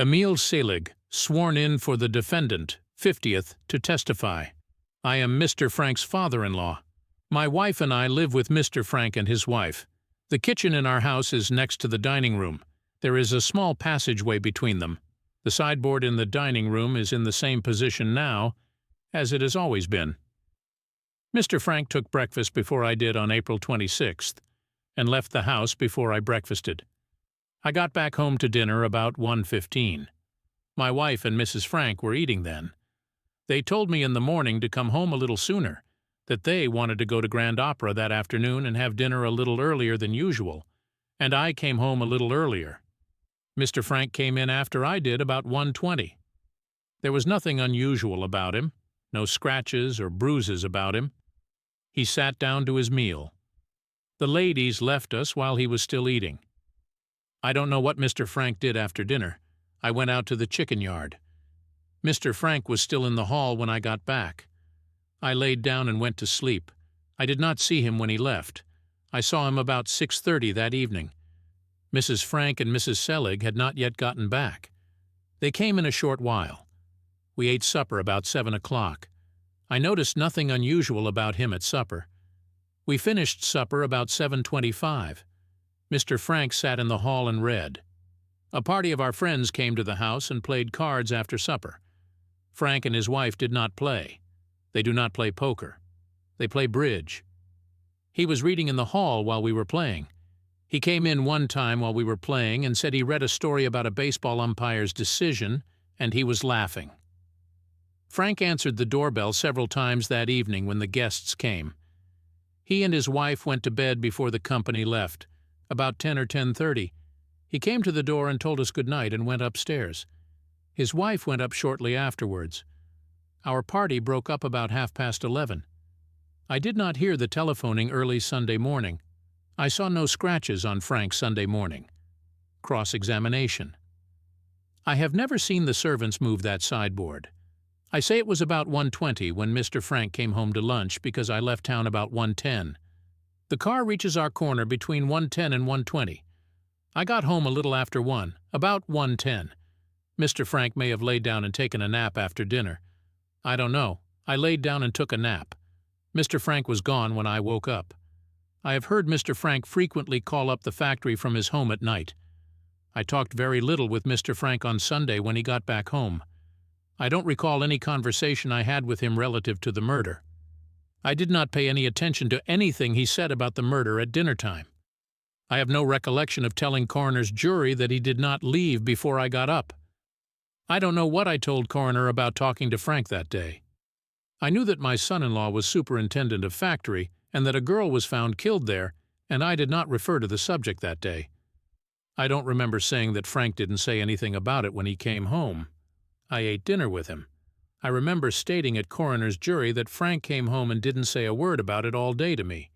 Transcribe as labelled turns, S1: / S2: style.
S1: EMIL SELIG, sworn in for the defendant, 50th, to testify. I am Mr. Frank's father-in-law. My wife and I live with Mr. Frank and his wife. The kitchen in our house is next to the dining room. There is a small passageway between them. The sideboard in the dining room is in the same position now as it has always been. Mr. Frank took breakfast before I did on April 26th and left the house before I breakfasted. I got back home to dinner about 1:15. My wife and Mrs. Frank were eating then. They told me in the morning to come home a little sooner, that they wanted to go to Grand Opera that afternoon and have dinner a little earlier than usual, and I came home a little earlier. Mr. Frank came in after I did, about 1:20. There was nothing unusual about him, no scratches or bruises about him. He sat down to his meal. The ladies left us while he was still eating. I don't know what Mr. Frank did after dinner. I went out to the chicken yard. Mr. Frank was still in the hall when I got back. I laid down and went to sleep. I did not see him when he left. I saw him about 6:30 that evening. Mrs. Frank and Mrs. Selig had not yet gotten back. They came in a short while. We ate supper about 7 o'clock. I noticed nothing unusual about him at supper. We finished supper about 7:25. Mr. Frank sat in the hall and read. A party of our friends came to the house and played cards after supper. Frank and his wife did not play. They do not play poker. They play bridge. He was reading in the hall while we were playing. He came in one time while we were playing and said he read a story about a baseball umpire's decision, and he was laughing. Frank answered the doorbell several times that evening when the guests came. He and his wife went to bed before the company left, about 10 or 10:30. He came to the door and told us good night and went upstairs. His wife went up shortly afterwards. Our party broke up about 11:30. I did not hear the telephoning early Sunday morning. I saw no scratches on Frank Sunday morning. Cross-examination. I have never seen the servants move that sideboard. I say it was about 1:20 when Mr. Frank came home to lunch because I left town about 1:10. The car reaches our corner between 1:10 and 1:20. I got home a little after 1, about 1:10. Mr. Frank may have laid down and taken a nap after dinner. I don't know. I laid down and took a nap. Mr. Frank was gone when I woke up. I have heard Mr. Frank frequently call up the factory from his home at night. I talked very little with Mr. Frank on Sunday when he got back home. I don't recall any conversation I had with him relative to the murder. I did not pay any attention to anything he said about the murder at dinner time. I have no recollection of telling coroner's jury that he did not leave before I got up. I don't know what I told coroner about talking to Frank that day. I knew that my son-in-law was superintendent of factory and that a girl was found killed there, and I did not refer to the subject that day. I don't remember saying that Frank didn't say anything about it when he came home. I ate dinner with him. I remember stating at coroner's jury that Frank came home and didn't say a word about it all day to me.